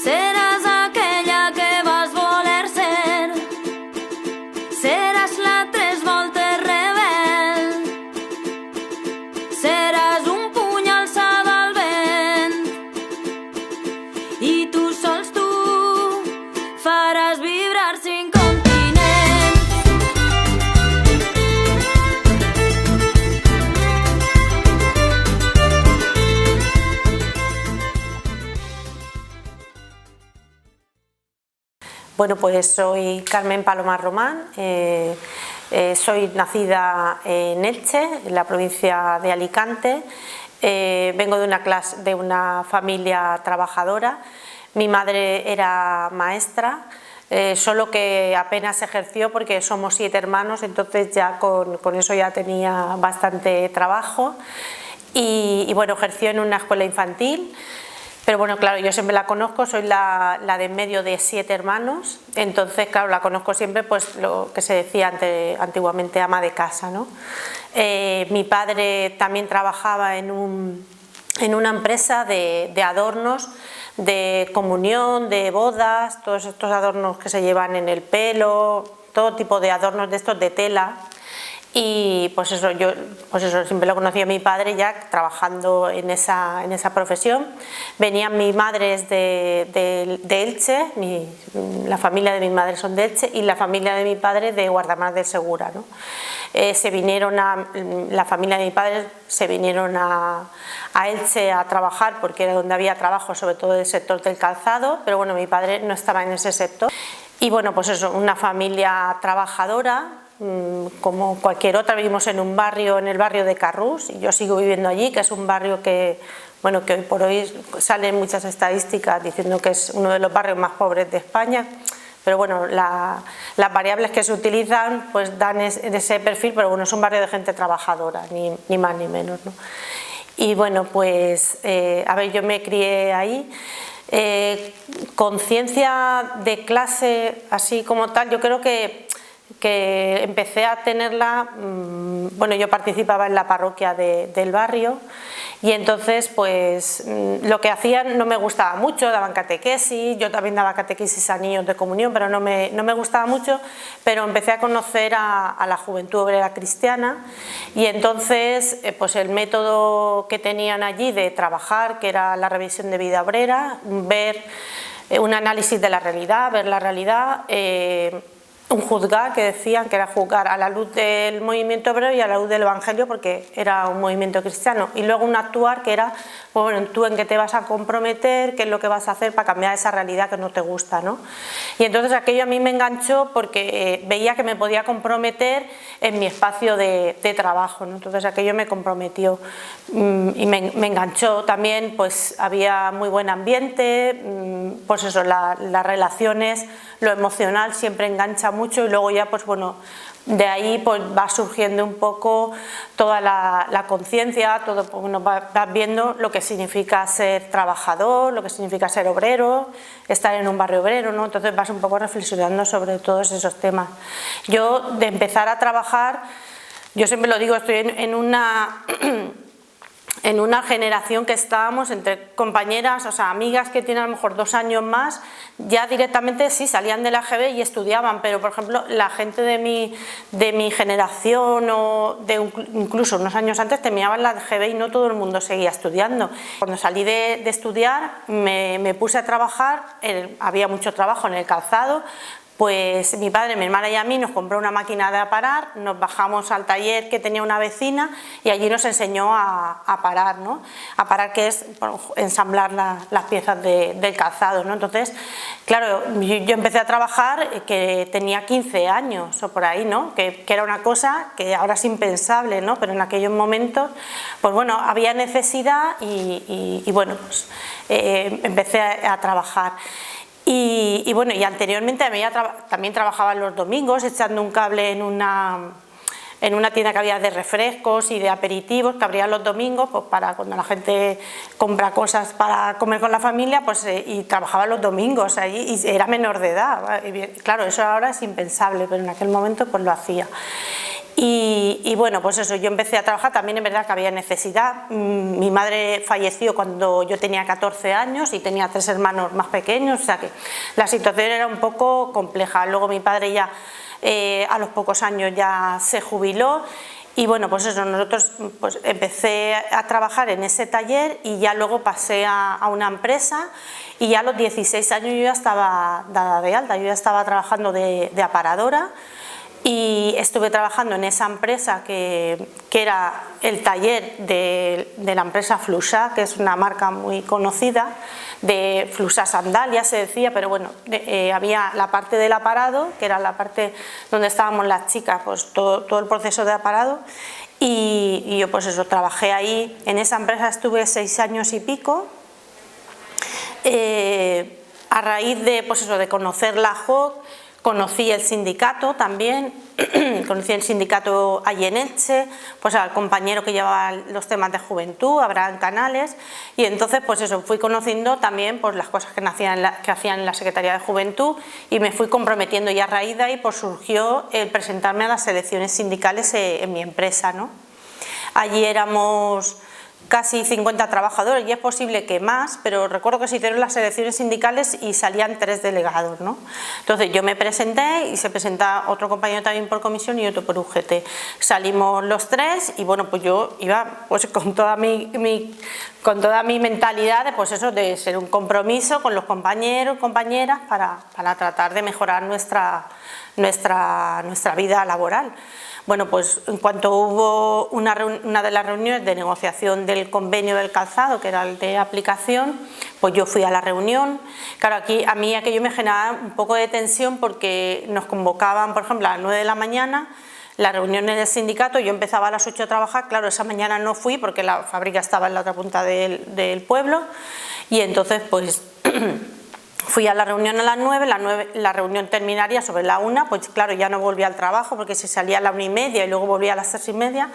seràs aquella que vas voler ser, seràs la tres voltes rebel, seràs un puny alçat al vent i tu sols tu faràs vibrar 5 continents. Bueno, pues soy Carmen Palomar Román, soy nacida en Elche, en la provincia de Alicante. Vengo de una familia trabajadora. Mi madre era maestra, solo que apenas ejerció porque somos 7 hermanos, entonces ya con eso ya tenía bastante trabajo. Y bueno, ejerció en una escuela infantil. Pero bueno, claro, yo siempre la conozco, soy la de en medio de 7 hermanos, entonces claro, la conozco siempre, pues lo que se decía antiguamente, ama de casa, ¿no? Mi padre también trabajaba en una empresa de adornos, de comunión, de bodas, todos estos adornos que se llevan en el pelo, todo tipo de adornos de estos de tela. Y pues eso, yo siempre lo conocí a mi padre ya trabajando en esa profesión. Venía mi madre es de Elche, la familia de mi madre son de Elche y la familia de mi padre de Guardamar del Segura, ¿no? La familia de mi padre se vinieron a Elche a trabajar porque era donde había trabajo, sobre todo del sector del calzado, pero bueno, mi padre no estaba en ese sector. Y bueno, pues eso, una familia trabajadora, como cualquier otra. Vivimos en un barrio, en el barrio de Carrús, y yo sigo viviendo allí, que es un barrio que hoy por hoy salen muchas estadísticas diciendo que es uno de los barrios más pobres de España, pero bueno, las variables que se utilizan pues dan ese perfil, pero bueno, es un barrio de gente trabajadora, ni más ni menos, ¿no? Y bueno, pues a ver, yo me crié ahí. Conciencia de clase así como tal, yo creo que empecé a tenerla, bueno, yo participaba en la parroquia del barrio y entonces pues lo que hacían no me gustaba mucho, daban catequesis, yo también daba catequesis a niños de comunión, pero no me gustaba mucho, pero empecé a conocer a la Juventud Obrera Cristiana y entonces pues el método que tenían allí de trabajar, que era la revisión de vida obrera, ver un análisis de la realidad, ver la realidad, un juzgar, que decían que era juzgar a la luz del movimiento obrero y a la luz del Evangelio, porque era un movimiento cristiano, y luego un actuar, que era, bueno, tú en qué te vas a comprometer, qué es lo que vas a hacer para cambiar esa realidad que no te gusta, ¿no? Y entonces aquello a mí me enganchó porque veía que me podía comprometer en mi espacio de trabajo, ¿no? Entonces aquello me comprometió y me enganchó también, pues había muy buen ambiente, pues eso, las relaciones, lo emocional siempre engancha mucho y luego ya pues bueno, de ahí pues va surgiendo un poco toda la conciencia, todo, bueno, vas viendo lo que significa ser trabajador, lo que significa ser obrero, estar en un barrio obrero, ¿no? Entonces vas un poco reflexionando sobre todos esos temas. Yo de empezar a trabajar, yo siempre lo digo, estoy en una generación que estábamos entre compañeras, o sea, amigas que tienen a lo mejor 2 años más, ya directamente sí salían de la GB y estudiaban, pero por ejemplo la gente de mi generación o incluso unos años antes terminaban la GB y no todo el mundo seguía estudiando. Cuando salí de estudiar me puse a trabajar, había mucho trabajo en el calzado. Pues mi padre, mi hermana y a mí nos compró una máquina de aparar, nos bajamos al taller que tenía una vecina y allí nos enseñó a parar, ¿no? A parar, que es ensamblar las piezas del calzado, ¿no? Entonces, claro, yo empecé a trabajar que tenía 15 años o por ahí, ¿no? Que era una cosa que ahora es impensable, ¿no? Pero en aquellos momentos, pues bueno, había necesidad y bueno, pues empecé a trabajar. Y bueno, y anteriormente también trabajaba los domingos echando un cable en una tienda que había de refrescos y de aperitivos que abría los domingos, pues para cuando la gente compra cosas para comer con la familia, pues y trabajaba los domingos allí y era menor de edad. Claro, eso ahora es impensable, pero en aquel momento pues lo hacía. Y bueno, pues eso, yo empecé a trabajar, también es verdad que había necesidad. Mi madre falleció cuando yo tenía 14 años y tenía 3 hermanos más pequeños, o sea que la situación era un poco compleja. Luego mi padre ya a los pocos años ya se jubiló y bueno, pues eso, nosotros pues empecé a trabajar en ese taller y ya luego pasé a una empresa y ya a los 16 años yo ya estaba dada de alta, yo ya estaba trabajando de aparadora. Y estuve trabajando en esa empresa que era el taller de la empresa Flusá, que es una marca muy conocida, de Flusá Sandalia se decía, pero bueno, había la parte del aparado, que era la parte donde estábamos las chicas, pues todo el proceso de aparado, y yo pues eso, trabajé ahí, en esa empresa estuve 6 años y pico. A raíz de, pues eso, de conocer la JOC, conocí el sindicato también, conocí el sindicato allí en Elche, pues al compañero que llevaba los temas de juventud, Abraham Canales, y entonces pues eso, fui conociendo también pues las cosas que hacían en la Secretaría de Juventud y me fui comprometiendo, y a raíz de ahí pues surgió el presentarme a las elecciones sindicales en mi empresa, ¿no? Allí éramos casi 50 trabajadores y es posible que más, pero recuerdo que se hicieron las elecciones sindicales y salían 3 delegados, ¿no? Entonces yo me presenté y se presenta otro compañero también por comisión y otro por UGT. Salimos los 3 y bueno, pues yo iba pues con toda mi mentalidad de, pues eso, de ser un compromiso con los compañeros, compañeras para tratar de mejorar nuestra vida laboral. Bueno, pues en cuanto hubo una de las reuniones de negociación del convenio del calzado, que era el de aplicación, pues yo fui a la reunión. Claro, a mí aquello me generaba un poco de tensión porque nos convocaban, por ejemplo, a las 9 de la mañana, la reunión en el sindicato, yo empezaba a las 8 a trabajar, claro, esa mañana no fui porque la fábrica estaba en la otra punta del pueblo, y entonces pues fui a la reunión a las 9, la reunión terminaría sobre la 1, pues claro, ya no volví al trabajo porque si salía a la 1:30 y luego volvía a las 3:30,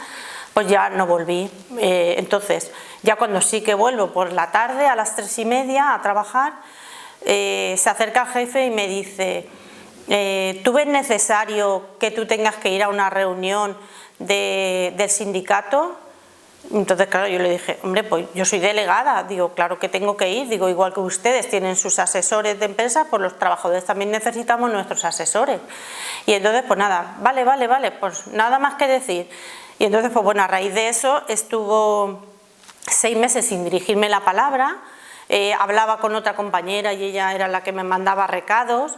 pues ya no volví. Entonces, ya cuando sí que vuelvo por la tarde a las 3:30 a trabajar, se acerca el jefe y me dice, ¿tú ves necesario que tú tengas que ir a una reunión del sindicato? Entonces, claro, yo le dije, hombre, pues yo soy delegada, digo, claro que tengo que ir, digo, igual que ustedes tienen sus asesores de empresa, pues los trabajadores también necesitamos nuestros asesores. Y entonces, pues nada, vale, pues nada más que decir. Y entonces, pues bueno, a raíz de eso estuvo 6 meses sin dirigirme la palabra, hablaba con otra compañera y ella era la que me mandaba recados.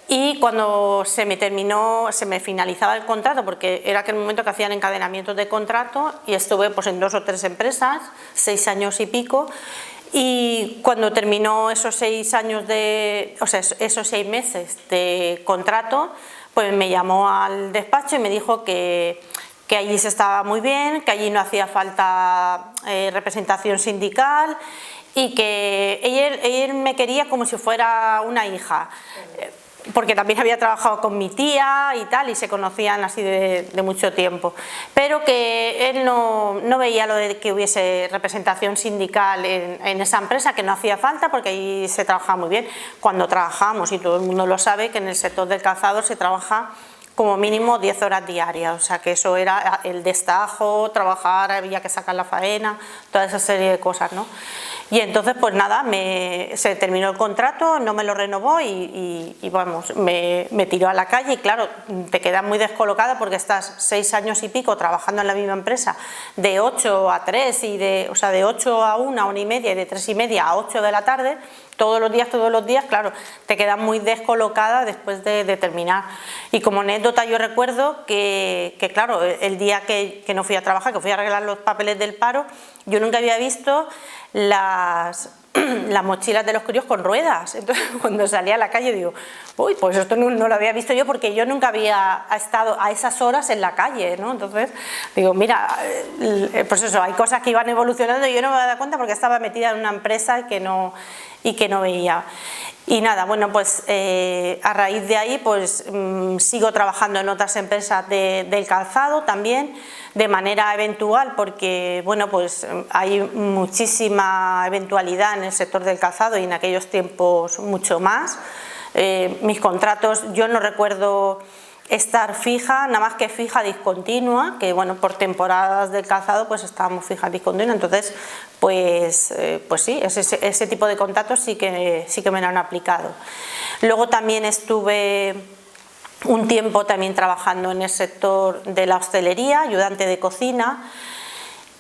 Y cuando se me finalizaba el contrato, porque era aquel momento que hacían encadenamientos de contrato, y estuve pues en 2 o 3 empresas, 6 años y pico, y cuando terminó esos 6 meses de contrato, pues me llamó al despacho y me dijo que allí se estaba muy bien, que allí no hacía falta representación sindical y que él me quería como si fuera una hija. Porque también había trabajado con mi tía y tal, y se conocían así de mucho tiempo, pero que él no veía lo de que hubiese representación sindical en esa empresa, que no hacía falta porque ahí se trabajaba muy bien. Cuando trabajamos, y todo el mundo lo sabe, que en el sector del calzado se trabaja como mínimo 10 horas diarias, o sea que eso era el destajo, trabajar, había que sacar la faena, toda esa serie de cosas, ¿no? Y entonces pues nada, se terminó el contrato, no me lo renovó y vamos, me tiró a la calle, y claro, te quedas muy descolocada porque estás 6 años y pico trabajando en la misma empresa, de 8 a 3, o sea, de 8 a 1, 1:30, y de 3:30 a 8 de la tarde, todos los días, claro, te quedas muy descolocada después de terminar. Y como anécdota yo recuerdo que claro, el día que no fui a trabajar, que fui a arreglar los papeles del paro, yo nunca había visto las mochilas de los críos con ruedas. Entonces cuando salí a la calle digo, uy, pues esto no lo había visto yo porque yo nunca había estado a esas horas en la calle, ¿no? Entonces digo, mira, pues eso, hay cosas que iban evolucionando y yo no me daba cuenta porque estaba metida en una empresa y que no veía. Y nada, bueno, pues a raíz de ahí pues sigo trabajando en otras empresas del calzado también, de manera eventual, porque bueno, pues hay muchísima eventualidad en el sector del calzado y en aquellos tiempos mucho más. Mis contratos, yo no recuerdo estar fija, nada más que fija discontinua, que bueno, por temporadas del calzado pues estábamos fijas discontinua, entonces pues sí, ese tipo de contratos sí que me lo han aplicado. Luego también estuve un tiempo también trabajando en el sector de la hostelería, ayudante de cocina,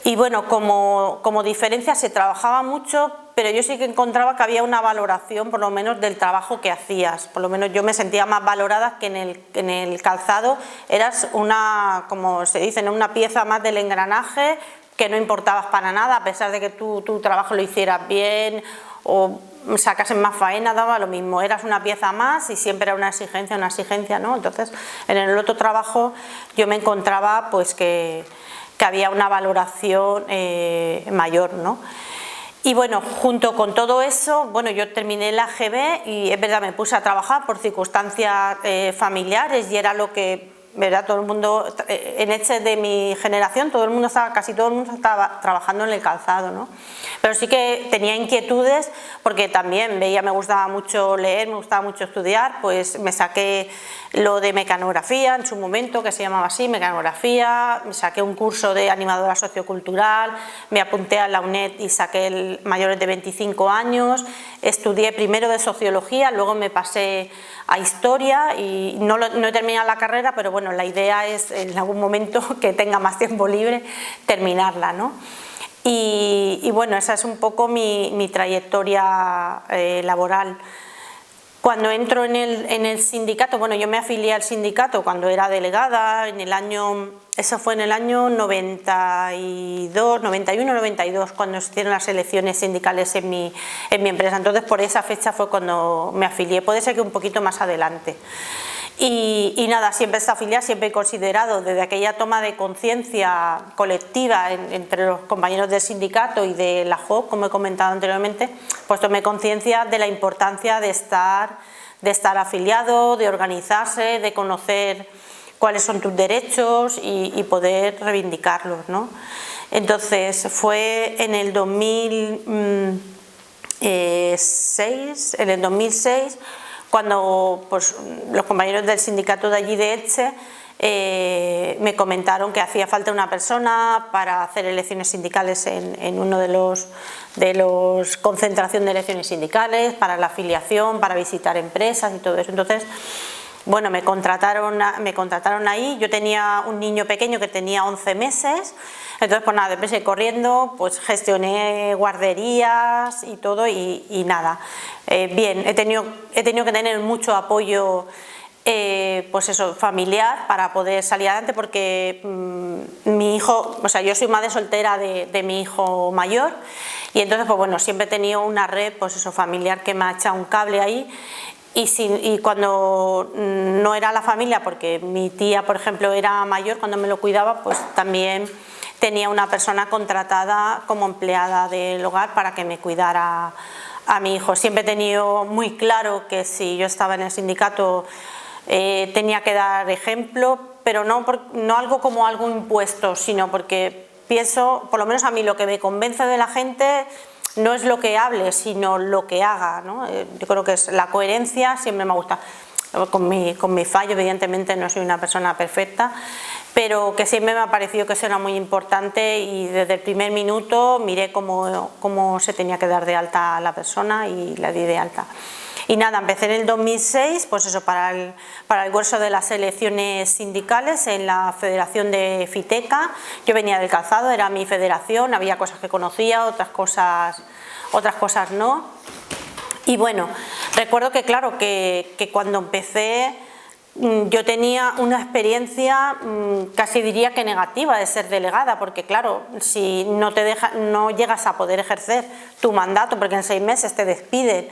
y bueno, como diferencia se trabajaba mucho, pero yo sí que encontraba que había una valoración por lo menos del trabajo que hacías, por lo menos yo me sentía más valorada que en el calzado, eras una, como se dice, ¿no?, una pieza más del engranaje, que no importabas para nada, a pesar de que tu trabajo lo hicieras bien o sacasen más faena, daba lo mismo, eras una pieza más y siempre era una exigencia, ¿no? Entonces en el otro trabajo yo me encontraba pues que había una valoración mayor, ¿no? Y bueno, junto con todo eso, bueno, yo terminé la GB y es verdad, me puse a trabajar por circunstancias familiares y era lo que, ¿verdad?, todo el mundo, en este de mi generación, casi todo el mundo estaba trabajando en el calzado, ¿no? Pero sí que tenía inquietudes porque también me gustaba mucho leer, me gustaba mucho estudiar, pues me saqué lo de mecanografía en su momento, que se llamaba así, mecanografía, me saqué un curso de animadora sociocultural, me apunté a la UNED y saqué el mayores de 25 años, estudié primero de sociología, luego me pasé a historia y no he terminado la carrera, pero bueno, la idea es en algún momento que tenga más tiempo libre terminarla, ¿no? Y bueno, esa es un poco mi trayectoria laboral. Cuando entro en el sindicato, bueno, yo me afilié al sindicato cuando era delegada, eso fue en el año 92, 91, 92, cuando se hicieron las elecciones sindicales en mi empresa. Entonces, por esa fecha fue cuando me afilié, puede ser que un poquito más adelante. Y nada, siempre he estado afiliada, siempre he considerado, desde aquella toma de conciencia colectiva entre los compañeros del sindicato y de la JOC, como he comentado anteriormente, pues tomé conciencia de la importancia de estar afiliado, de organizarse, de conocer cuáles son tus derechos y poder reivindicarlos, ¿no? Entonces fue en el 2006 cuando pues, los compañeros del sindicato de allí de Elche me comentaron que hacía falta una persona para hacer elecciones sindicales en uno de los concentración de elecciones sindicales, para la afiliación, para visitar empresas y todo eso. Entonces, bueno, me contrataron ahí. Yo tenía un niño pequeño que tenía 11 meses, entonces pues nada, deprisa y corriendo, pues gestioné guarderías y todo y nada. Bien, he tenido que tener mucho apoyo pues eso, familiar para poder salir adelante porque mi hijo, o sea, yo soy madre soltera de mi hijo mayor y entonces pues bueno, siempre he tenido una red pues eso, familiar que me ha echado un cable ahí. Y cuando no era la familia, porque mi tía, por ejemplo, era mayor, cuando me lo cuidaba, pues también tenía una persona contratada como empleada del hogar para que me cuidara a mi hijo. Siempre he tenido muy claro que si yo estaba en el sindicato tenía que dar ejemplo, pero no algo como algo impuesto, sino porque pienso, por lo menos a mí lo que me convence de la gente no es lo que hable, sino lo que haga, ¿no? Yo creo que es la coherencia, siempre me gusta, con mi fallo, evidentemente no soy una persona perfecta, pero que siempre me ha parecido que eso era muy importante y desde el primer minuto miré cómo se tenía que dar de alta a la persona y la di de alta. Y nada, empecé en el 2006, pues eso, para el grueso de las elecciones sindicales en la Federación de Fiteca. Yo venía del calzado, era mi federación, había cosas que conocía, otras cosas no. Y bueno, recuerdo que claro, que cuando empecé yo tenía una experiencia casi diría que negativa de ser delegada, porque claro, si no llegas a poder ejercer tu mandato, porque en 6 meses te despiden,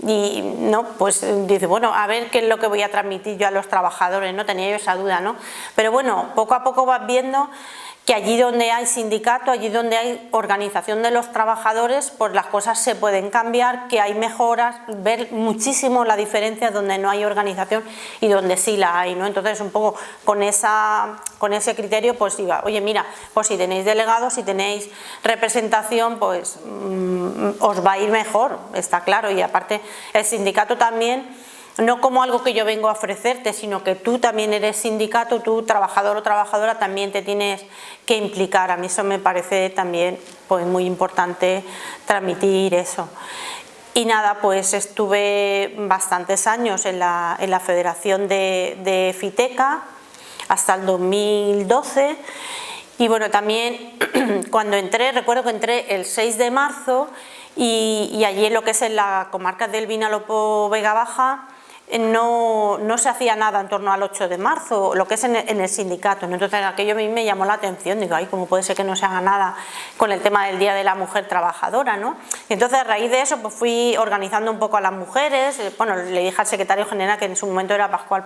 y no, pues dices, bueno, a ver qué es lo que voy a transmitir yo a los trabajadores, no tenía yo esa duda, ¿no? Pero bueno, poco a poco vas viendo que allí donde hay sindicato, allí donde hay organización de los trabajadores, pues las cosas se pueden cambiar, que hay mejoras, ver muchísimo la diferencia donde no hay organización y donde sí la hay, ¿no? Entonces un poco con ese criterio pues iba, oye mira, pues si tenéis delegados, si tenéis representación, pues os va a ir mejor, está claro, y aparte el sindicato también no como algo que yo vengo a ofrecerte, sino que tú también eres sindicato, tú trabajador o trabajadora también te tienes que implicar. A mí eso me parece también pues muy importante transmitir eso. Y nada, pues estuve bastantes años en la Federación de Fiteca hasta el 2012. Y bueno, también cuando entré, recuerdo que entré el 6 de marzo y allí en lo que es en la comarca del Vinalopó Vega Baja no se hacía nada en torno al 8 de marzo, lo que es en el sindicato, ¿no? Entonces aquello a mí me llamó la atención, digo, ay, ¿cómo puede ser que no se haga nada con el tema del Día de la Mujer Trabajadora, ¿no? Y entonces a raíz de eso pues fui organizando un poco a las mujeres, bueno, le dije al secretario general, que en su momento era Pascual,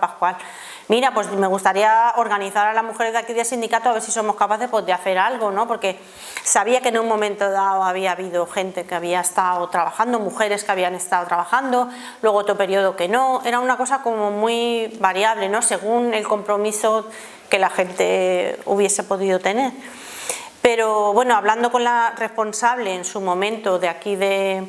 mira, pues me gustaría organizar a las mujeres de aquí del sindicato a ver si somos capaces pues, de hacer algo, ¿no? Porque sabía que en un momento dado había habido gente que había estado trabajando, mujeres que habían estado trabajando, luego otro periodo que no, era una cosa como muy variable, ¿no? Según el compromiso que la gente hubiese podido tener. Pero bueno, hablando con la responsable en su momento de aquí de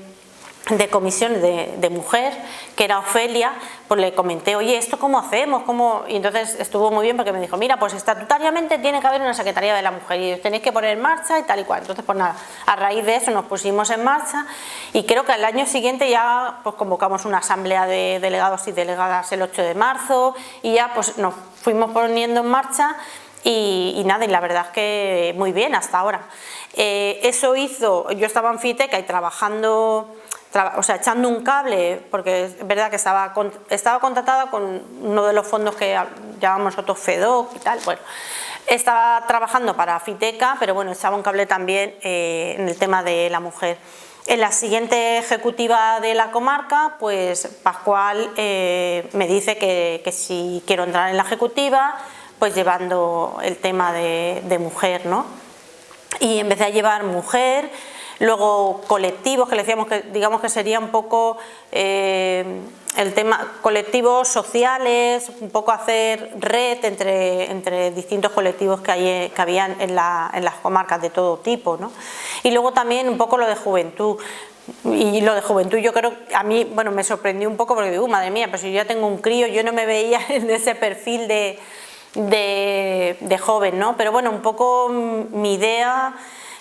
comisiones de mujer, que era Ofelia, pues le comenté, oye, ¿esto cómo hacemos? Y entonces estuvo muy bien porque me dijo, mira, pues estatutariamente tiene que haber una Secretaría de la Mujer y tenéis que poner en marcha y tal y cual. Entonces, pues nada, a raíz de eso nos pusimos en marcha y creo que al año siguiente ya pues convocamos una asamblea de delegados y delegadas el 8 de marzo y ya pues nos fuimos poniendo en marcha y nada, y la verdad es que muy bien hasta ahora. Eso hizo, yo estaba en Fiteca y trabajando, o sea, echando un cable, porque es verdad que estaba contratada con uno de los fondos que llamamos nosotros FEDOC y tal, bueno, estaba trabajando para Fiteca, pero bueno, echaba un cable también en el tema de la mujer. En la siguiente ejecutiva de la comarca, pues Pascual me dice que si quiero entrar en la ejecutiva, pues llevando el tema de mujer, ¿no? Y empecé a llevar mujer, luego colectivos, que le decíamos que digamos que sería un poco el tema colectivos sociales, un poco hacer red entre distintos colectivos que habían en las comarcas de todo tipo, ¿no? Y luego también un poco lo de juventud. Y lo de juventud yo creo, a mí, bueno, me sorprendió un poco porque digo, madre mía, pues si yo ya tengo un crío, yo no me veía en ese perfil de joven, ¿no? Pero bueno, un poco mi idea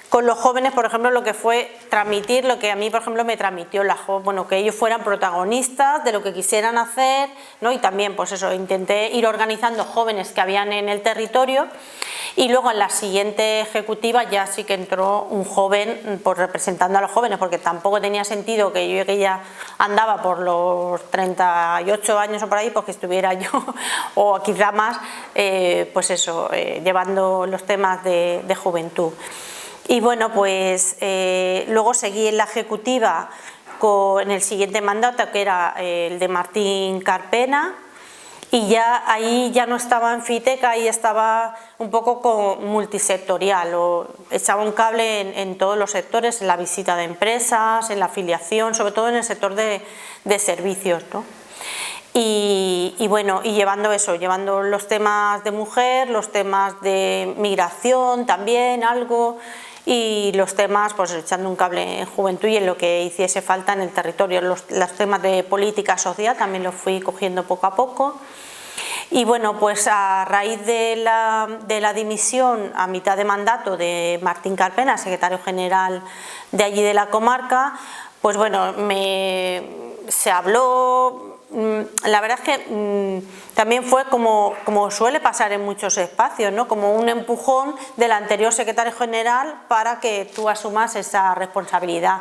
con los jóvenes, por ejemplo, lo que fue transmitir lo que a mí, por ejemplo, me transmitió bueno, que ellos fueran protagonistas de lo que quisieran hacer, ¿no? Y también, pues eso, intenté ir organizando jóvenes que habían en el territorio y luego en la siguiente ejecutiva ya sí que entró un joven pues representando a los jóvenes, porque tampoco tenía sentido que yo que ya andaba por los 38 años o por ahí, pues que estuviera yo, o quizá más, pues eso, llevando los temas de juventud. Y bueno, pues luego seguí en la ejecutiva en el siguiente mandato, que era el de Martín Carpena, y ya ahí ya no estaba en Fiteca, ahí estaba un poco multisectorial, echaba un cable en todos los sectores, en la visita de empresas, en la afiliación, sobre todo en el sector de servicios, ¿no? Y bueno, y llevando los temas de mujer, los temas de migración también, algo, y los temas, pues echando un cable en juventud y en lo que hiciese falta en el territorio. Los temas de política social también los fui cogiendo poco a poco. Y bueno, pues a raíz de la dimisión a mitad de mandato de Martín Carpena, secretario general de allí de la comarca, pues bueno, se habló. La verdad es que también fue como suele pasar en muchos espacios, ¿no? Como un empujón del anterior secretario general para que tú asumas esa responsabilidad.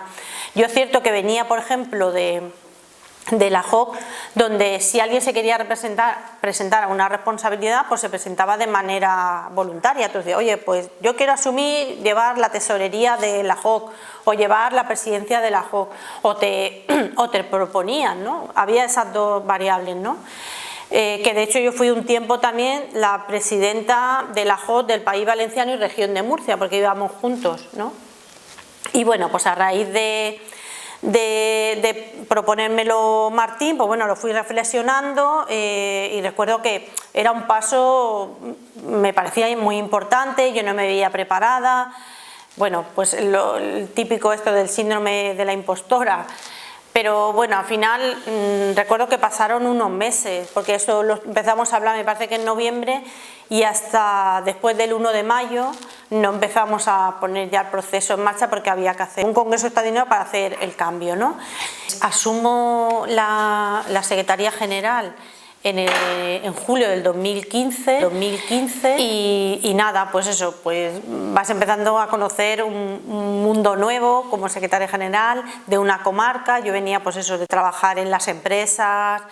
Yo es cierto que venía, por ejemplo, de la JOC, donde si alguien se quería presentar a una responsabilidad, pues se presentaba de manera voluntaria. Entonces, oye, pues yo quiero asumir llevar la tesorería de la JOC o llevar la presidencia de la JOC, o te proponían, ¿no? Había esas dos variables, ¿no? Que de hecho yo fui un tiempo también la presidenta de la JOC del País Valenciano y Región de Murcia, porque íbamos juntos, ¿no? Y bueno, pues a raíz de proponérmelo Martín, pues bueno, lo fui reflexionando y recuerdo que era un paso, me parecía muy importante, yo no me veía preparada, bueno, pues el típico esto del síndrome de la impostora, Pero bueno, al final recuerdo que pasaron unos meses, porque eso lo empezamos a hablar, me parece que en noviembre, y hasta después del 1 de mayo no empezamos a poner ya el proceso en marcha porque había que hacer un congreso extraordinario para hacer el cambio, ¿no? Asumo la Secretaría General en julio del 2015 y nada, pues eso, pues vas empezando a conocer un mundo nuevo como secretaria general de una comarca. Yo venía pues eso de trabajar en las empresas,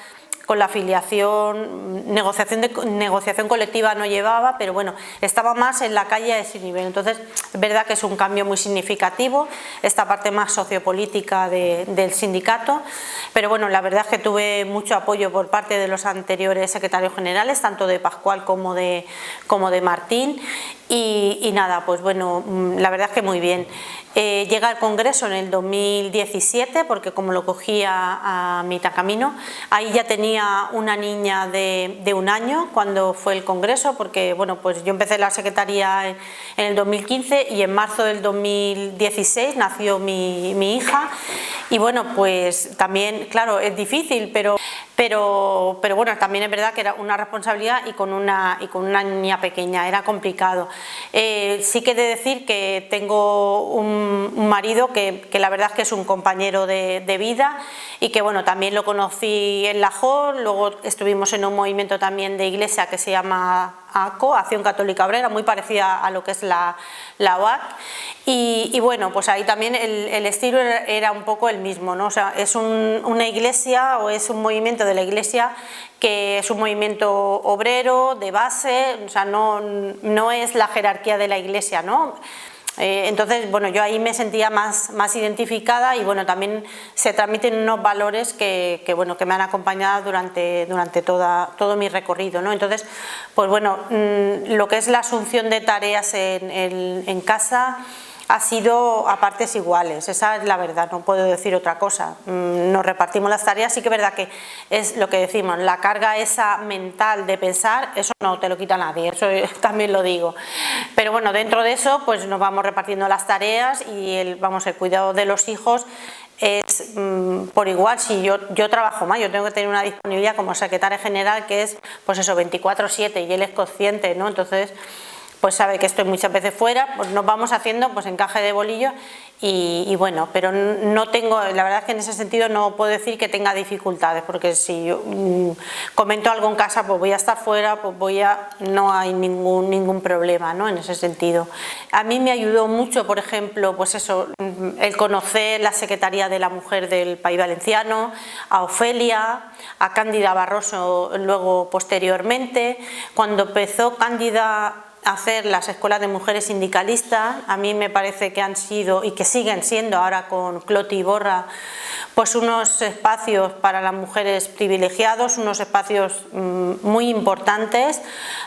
con la afiliación, negociación colectiva no llevaba, pero bueno, estaba más en la calle a ese nivel. Entonces, es verdad que es un cambio muy significativo, esta parte más sociopolítica del sindicato, pero bueno, la verdad es que tuve mucho apoyo por parte de los anteriores secretarios generales, tanto de Pascual como de Martín, y nada, pues bueno, la verdad es que muy bien. Llega al Congreso en el 2017, porque como lo cogía a mitad camino, ahí ya tenía una niña de 1 año cuando fue el Congreso, porque bueno, pues yo empecé la secretaría en el 2015 y en marzo del 2016 nació mi hija, y bueno, pues también, claro, es difícil, pero bueno, también es verdad que era una responsabilidad y con una niña pequeña, era complicado. Sí que he de decir que tengo un marido que la verdad es que es un compañero de vida y que bueno, también lo conocí en Lahore, luego estuvimos en un movimiento también de iglesia que se llama ACO, Acción Católica Obrera, muy parecida a lo que es la OAC, y bueno, pues ahí también el estilo era un poco el mismo, ¿no? O sea, es una iglesia o es un movimiento de la iglesia que es un movimiento obrero, de base, o sea, no es la jerarquía de la iglesia, ¿no? Entonces, bueno, yo ahí me sentía más identificada y bueno, también se transmiten unos valores que me han acompañado durante todo mi recorrido, ¿no? Entonces, pues bueno, lo que es la asunción de tareas en casa ha sido a partes iguales, esa es la verdad, no puedo decir otra cosa. Nos repartimos las tareas, sí que es verdad que es lo que decimos, la carga esa mental de pensar, eso no te lo quita nadie, eso también lo digo. Pero bueno, dentro de eso pues nos vamos repartiendo las tareas y el cuidado de los hijos es por igual. Si yo trabajo más, yo tengo que tener una disponibilidad como secretaria general que es pues eso 24/7 y él es consciente, ¿no? Entonces pues sabe que estoy muchas veces fuera, pues nos vamos haciendo pues encaje de bolillo y bueno, pero no tengo, la verdad es que en ese sentido no puedo decir que tenga dificultades, porque si yo comento algo en casa pues voy a estar fuera, pues no hay ningún problema, ¿no? En ese sentido. A mí me ayudó mucho, por ejemplo, pues eso, el conocer la Secretaría de la Mujer del País Valenciano, a Ofelia, a Cándida Barroso luego posteriormente, cuando empezó Cándida hacer las escuelas de mujeres sindicalistas, a mí me parece que han sido y que siguen siendo ahora con Cloti Iborra pues unos espacios para las mujeres privilegiados, unos espacios muy importantes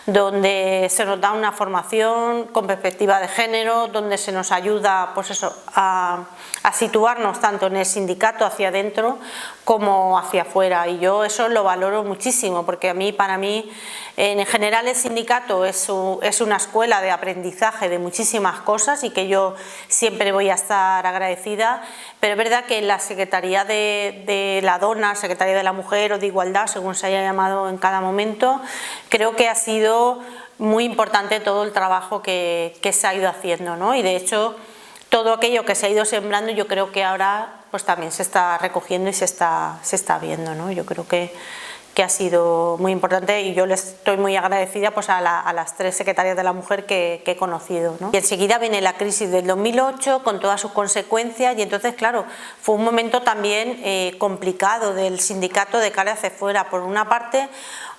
donde se nos da una formación con perspectiva de género, donde se nos ayuda pues eso, a situarnos tanto en el sindicato hacia adentro como hacia afuera, y yo eso lo valoro muchísimo porque para mí en general el sindicato es una escuela de aprendizaje de muchísimas cosas y que yo siempre voy a estar agradecida, pero es verdad que la Secretaría de la Dona, Secretaría de la Mujer o de Igualdad, según se haya llamado en cada momento, creo que ha sido muy importante todo el trabajo que se ha ido haciendo, ¿no? Y de hecho todo aquello que se ha ido sembrando yo creo que ahora pues también se está recogiendo y se está viendo, ¿no? Yo creo que ha sido muy importante y yo les estoy muy agradecida pues a las 3 secretarias de la mujer que he conocido, ¿no? Y enseguida viene la crisis del 2008 con todas sus consecuencias y entonces claro, fue un momento también complicado del sindicato de cara hacia fuera. Por una parte,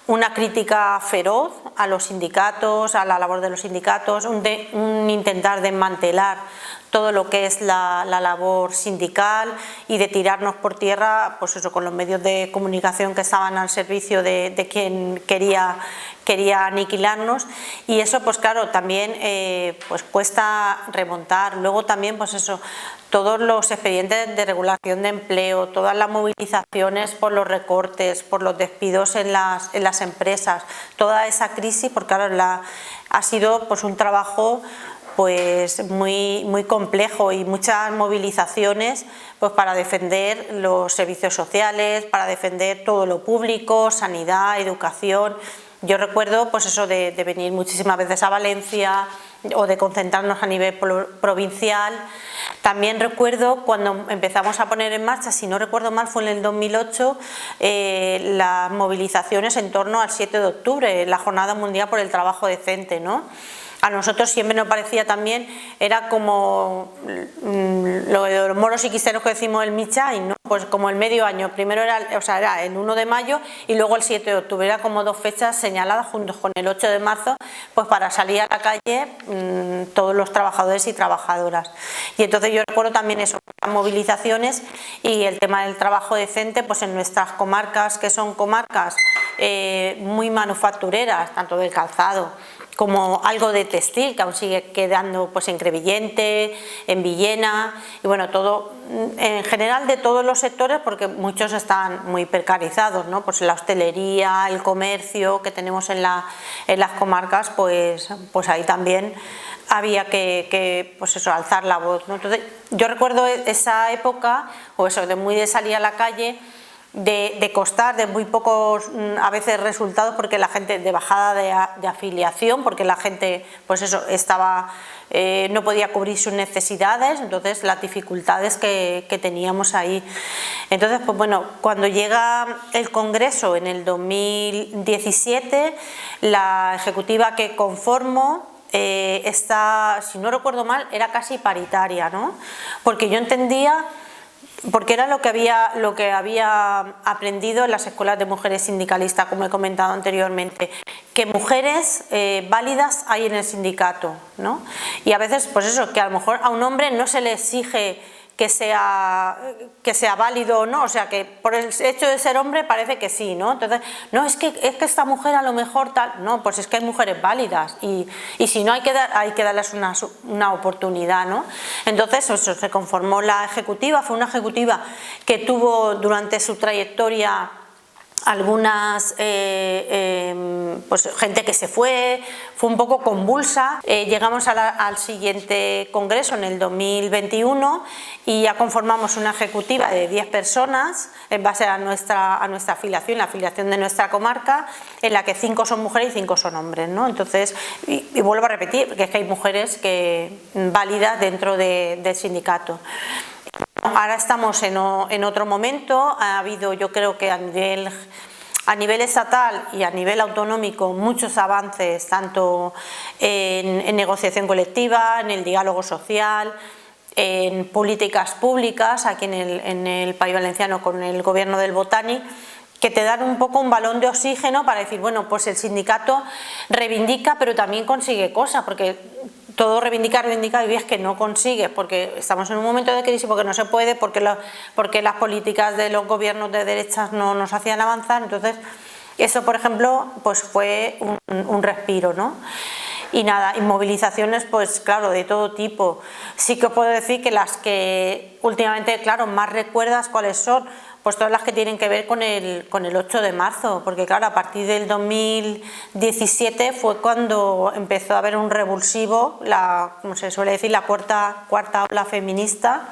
una crítica feroz a los sindicatos, a la labor de los sindicatos, un intentar desmantelar todo lo que es la labor sindical y de tirarnos por tierra, pues eso, con los medios de comunicación que estaban al servicio de quien quería aniquilarnos, y eso pues claro también pues cuesta remontar. Luego también pues eso, todos los expedientes de regulación de empleo, todas las movilizaciones por los recortes, por los despidos en las empresas, toda esa crisis, porque claro, ha sido pues un trabajo pues muy complejo, y muchas movilizaciones pues para defender los servicios sociales, para defender todo lo público, sanidad, educación. Yo recuerdo pues eso de venir muchísimas veces a Valencia o de concentrarnos a nivel provincial. También recuerdo cuando empezamos a poner en marcha, si no recuerdo mal fue en el 2008, las movilizaciones en torno al 7 de octubre, la Jornada Mundial por el Trabajo Decente, ¿no? A nosotros siempre nos parecía también, era como lo de los moros y cristianos que decimos el Michai, ¿no? Pues como el medio año, primero era el 1 de mayo y luego el 7 de octubre, era como dos fechas señaladas juntos con el 8 de marzo, pues para salir a la calle todos los trabajadores y trabajadoras. Y entonces yo recuerdo también eso, las movilizaciones y el tema del trabajo decente, pues en nuestras comarcas, que son comarcas muy manufactureras, tanto del calzado como algo de textil, que aún sigue quedando pues en Crevillente, en Villena, y bueno, todo, en general de todos los sectores, porque muchos están muy precarizados, ¿no? Pues la hostelería, el comercio que tenemos en las comarcas, pues ahí también había que pues eso, alzar la voz, ¿no? Entonces, yo recuerdo esa época, o eso, de salir a la calle, de costar, de muy pocos a veces resultados, porque la gente, de bajada de afiliación, porque la gente pues eso estaba no podía cubrir sus necesidades, entonces las dificultades que teníamos ahí. Entonces pues bueno, cuando llega el Congreso en el 2017, la ejecutiva que conformo está, si no recuerdo mal, era casi paritaria, ¿no? Porque yo entendía, porque era lo que había aprendido en las escuelas de mujeres sindicalistas, como he comentado anteriormente, que mujeres válidas hay en el sindicato, ¿no? Y a veces, pues eso, que a lo mejor a un hombre no se le exige que sea válido o no, o sea que por el hecho de ser hombre parece que sí, ¿no? Entonces, no, es que esta mujer a lo mejor tal, no, pues es que hay mujeres válidas y si no hay que darles una oportunidad, ¿no? Entonces, eso, se conformó la ejecutiva, fue una ejecutiva que tuvo durante su trayectoria algunas pues gente que se fue un poco convulsa. Llegamos al siguiente congreso en el 2021 y ya conformamos una ejecutiva de 10 personas en base a nuestra afiliación, la afiliación de nuestra comarca, en la que 5 son mujeres y 5 son hombres, ¿no? Entonces, y vuelvo a repetir, que es que hay mujeres válidas dentro del sindicato. Ahora estamos en otro momento, ha habido, yo creo que a nivel estatal y a nivel autonómico muchos avances, tanto en negociación colectiva, en el diálogo social, en políticas públicas, aquí en el País Valenciano con el gobierno del Botani, que te dan un poco un balón de oxígeno para decir, bueno, pues el sindicato reivindica, pero también consigue cosas, porque todo reivindica y ves que no consigue, porque estamos en un momento de crisis, porque no se puede, porque las políticas de los gobiernos de derechas no nos hacían avanzar. Entonces, eso, por ejemplo, pues fue un respiro, ¿no? Y nada, y movilizaciones, pues claro, de todo tipo. Sí que os puedo decir que las que últimamente, claro, más recuerdas, ¿cuáles son? Pues todas las que tienen que ver con el 8 de marzo, porque claro, a partir del 2017 fue cuando empezó a haber un revulsivo, como se suele decir, la cuarta ola feminista,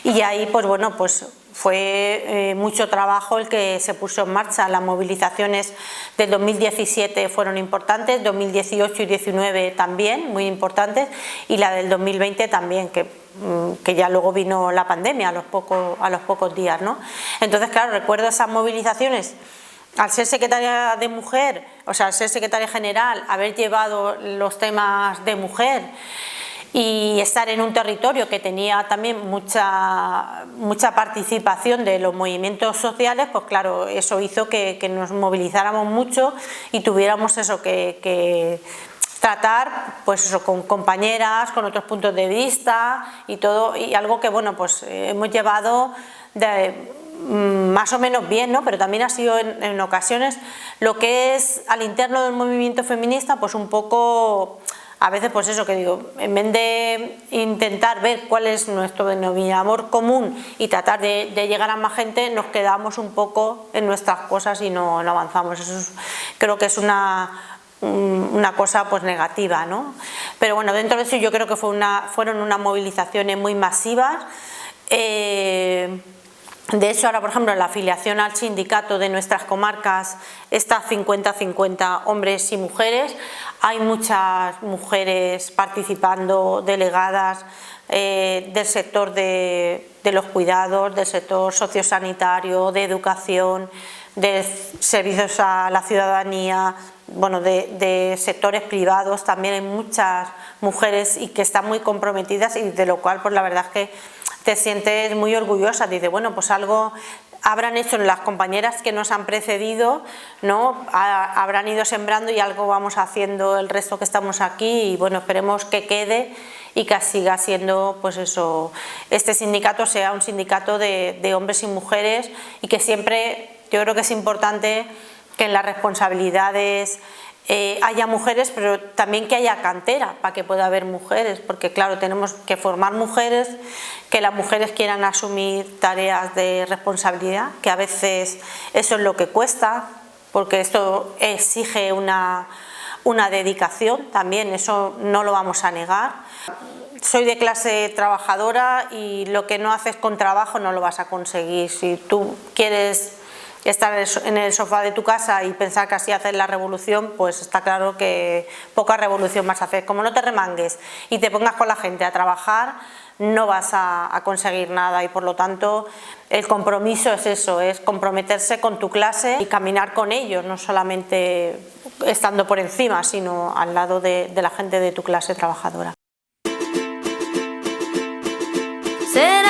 y ahí pues bueno, pues fue mucho trabajo el que se puso en marcha. Las movilizaciones del 2017 fueron importantes, 2018 y 2019 también, muy importantes, y la del 2020 también, que ya luego vino la pandemia a los pocos días, ¿no? Entonces, claro, recuerdo esas movilizaciones. Al ser secretaria de mujer, o sea, al ser secretaria general, haber llevado los temas de mujer y estar en un territorio que tenía también mucha participación de los movimientos sociales, pues claro, eso hizo que nos movilizáramos mucho y tuviéramos eso que tratar, pues eso, con compañeras, con otros puntos de vista y todo, y algo que bueno, pues hemos llevado más o menos bien, ¿no? Pero también ha sido en ocasiones lo que es al interno del movimiento feminista, pues un poco, a veces pues eso que digo, en vez de intentar ver cuál es nuestro denominador común y tratar de llegar a más gente, nos quedamos un poco en nuestras cosas y no avanzamos. Eso creo que es una una cosa pues negativa, ¿no? Pero bueno, dentro de eso yo creo que fueron unas movilizaciones muy masivas. De hecho, ahora, por ejemplo, la afiliación al sindicato de nuestras comarcas está 50-50 hombres y mujeres. Hay muchas mujeres participando, delegadas del sector de los cuidados, del sector sociosanitario, de educación, de servicios a la ciudadanía, bueno, de sectores privados. También hay muchas mujeres y que están muy comprometidas, y de lo cual pues la verdad es que te sientes muy orgullosa. Dices, bueno, pues algo habrán hecho las compañeras que nos han precedido, ¿no? Habrán ido sembrando y algo vamos haciendo el resto que estamos aquí, y bueno, esperemos que quede y que siga siendo, pues eso, este sindicato sea un sindicato de hombres y mujeres, y que siempre, yo creo que es importante que en las responsabilidades haya mujeres, pero también que haya cantera para que pueda haber mujeres, porque claro, tenemos que formar mujeres, que las mujeres quieran asumir tareas de responsabilidad, que a veces eso es lo que cuesta, porque esto exige una dedicación también, eso no lo vamos a negar. Soy de clase trabajadora y lo que no haces con trabajo no lo vas a conseguir. Si tú quieres estar en el sofá de tu casa y pensar que así haces la revolución, pues está claro que poca revolución vas a hacer. Como no te remangues y te pongas con la gente a trabajar, no vas a conseguir nada, y por lo tanto el compromiso es eso, es comprometerse con tu clase y caminar con ellos, no solamente estando por encima, sino al lado de la gente de tu clase trabajadora. Será